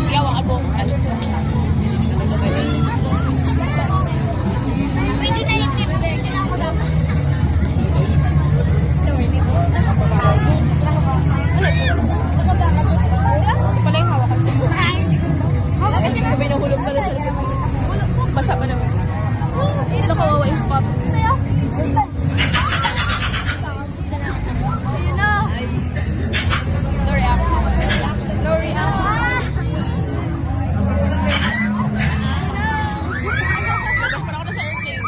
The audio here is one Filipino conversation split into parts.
Iyawa ka po. Pwede na yung tip. Ako lang. Pala yung hawakan. Sabay nahulog pala sa likod. Basa pa naman. Sino kawawa yung spots? Ayun na. No reaction. No reaction. Lagas pa na ako na sa airplane.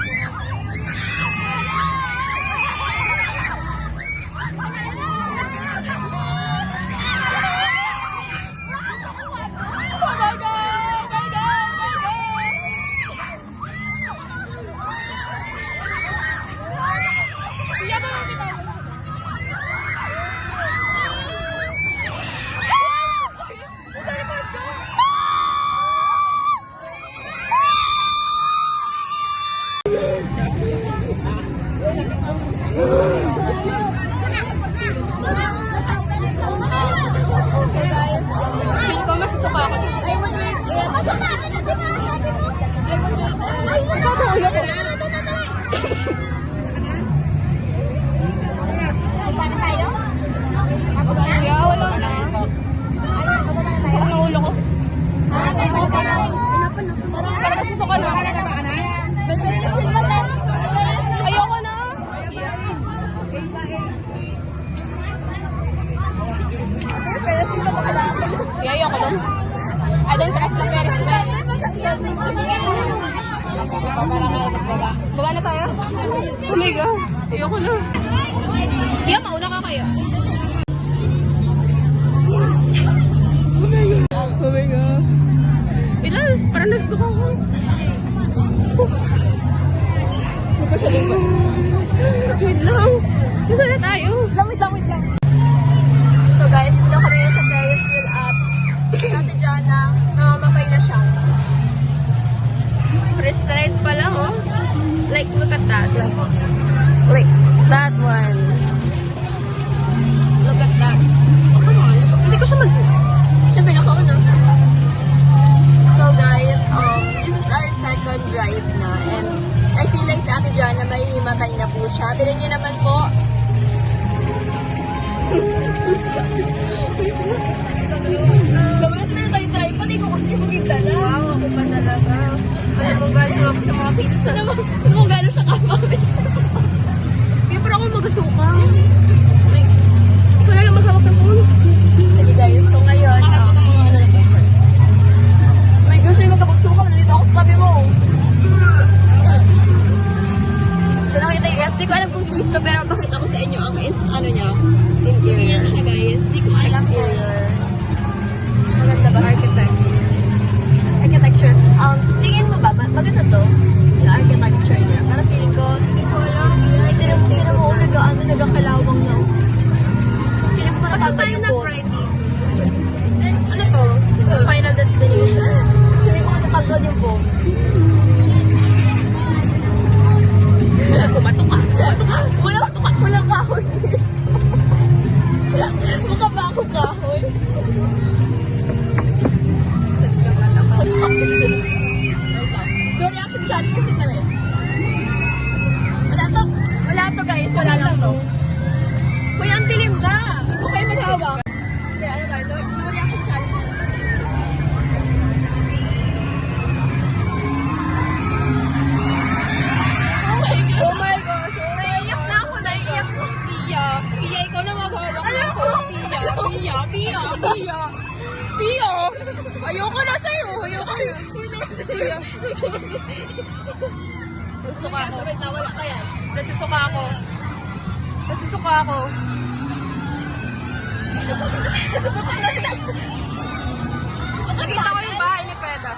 Ayoko nun. I don't trust the Ferris wheel. Baba na tayo? Oh my God. Ayoko na. Kaya mauna ka kaya. Oh my God. Ilas, parang nasuka ko. Wait lang. Saan na tayo? Wait lang. So guys, ito na kami sa Ferris wheel at Ate Jana, namamatay na siya. Restrained pa lang, oh. Like, look at that. Like that one. Look at that. Oh, come on. Hindi ko siya mag-zoom. Siyempre, nakauna. So guys, this is our second ride na. And I feel like si Ate Jana may himatay na po siya. Tinan niyo naman po. Gawin na tayo try. Pati ko kasi maging dala. Wow, ako pa talaga. Alam mo gano'n ako sa mga pizza naman. Alam mo gano'n siya kamawin. Kaya parang ako magasuka. Ikaw na lang maghawak ng phone. Sige guys, so ngayon. Ako na mga ano na to. My gosh, ay magkapagsuka. Nandito ako sa tabi mo. So nakita yung guys, di ko alam kung safe to, pero bakit ako sa inyo ang ano niya, interior siya guys. Di ko alam exterior. Maganda ba? Architecture. Tingin mo ba? Maganda to? Yung architecture niya. Para feeling ko, hindi ko alam. Tingin mo, nagkakalawang na. Feeling ko natatay yung boat. Ano to? Final destination. Feeling ko natatay yung boat. Kumatok ka. Walang kahoy dito. Mukha ba ako kahoy? No reaction challenge kasi ka rin. Wala to guys. Wala lang to. Kuya, ang dilim na. Okay, maghawak. Hindi, ano tayo? No reaction challenge. Oh my gosh. Naiiyak na ako. Pia, ikaw na maghawak. Pia. Ayoko na sa'yo. Pia. Nasusuka ako. Wala ka yan. Nasusuka ako. Nasusuka na. Nakita ko yung bahay ni Peda.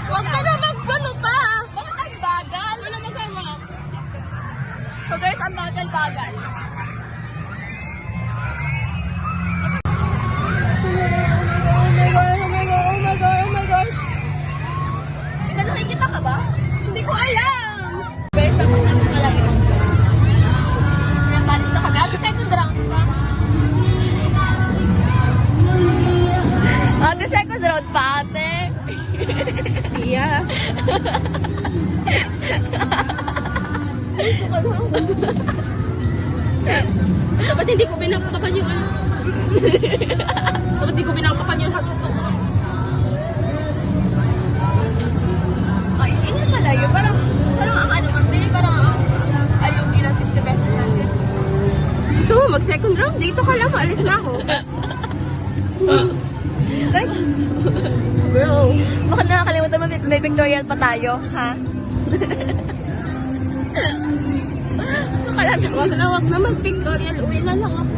Huwag ka na mag-gano pa. Bakit ang bagal? Ano magawa? So guys, ang bagal-bagal. Oh my gosh. May nakikita ka ba? Hindi ko alam. Guys, tapos na po lang yun. Pinabalis na kami. Ate, second round pa. Ate, second round. Nanonood pa ate. Yeah. Gusto ka na. Dapat hindi ko pinapakan yung ano. Dapat hindi ko pinapakan yung hotdog. Ay, yun pala yun. Parang ang ano ate, parang ang alumni ng 60 pesos natin. Gusto mo mag-second round? Dito ka lang, maalis na ako. Ay, bro. Baka nakakalimutan mo, may pictorial pa tayo, ha? Wag na mag-pictorial. Uwi na lang ako.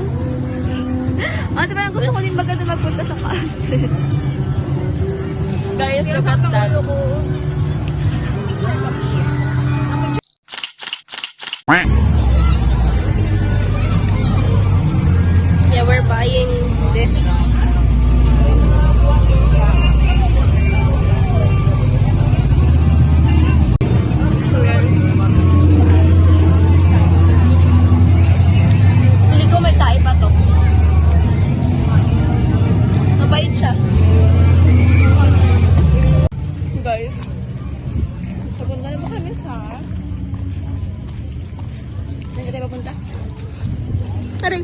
Ate, parang gusto ko din baga na magpunta sa kasi. Guys, Kaya look sa at that. ulo ko. Picture kami. Yeah, we're buying this. Pili ko may tae pa to. Mabait siya. Guys, papunta na ba kami sa... Saan ka tayo papunta? Aray.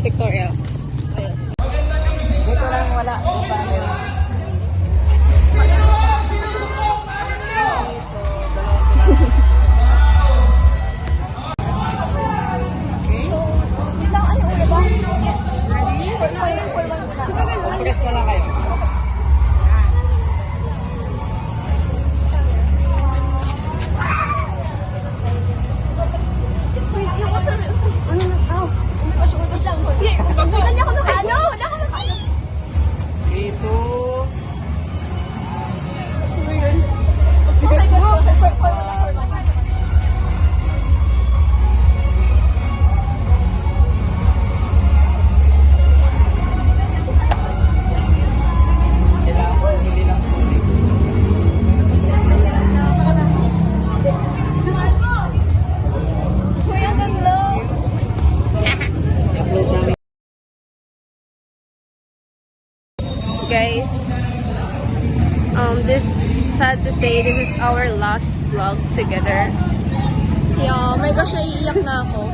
Victoria. Ayun. Dito lang wala. Iba na yun. So, yun lang. Ano ulo ba? Press na lang kayo. Pagsugan niya ako ng ano? Wala ako ng ano? Dito. Oh my gosh. Kailangan hindi lang tubig. Uy, ang ganda. I-upload namin. Guys, this, sad to say, this is our last vlog together. Yeah, my gosh, naiiyak na ako.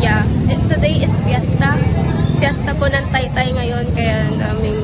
Yeah, today is fiesta. Fiesta po ng Taytay ngayon, kaya ang daming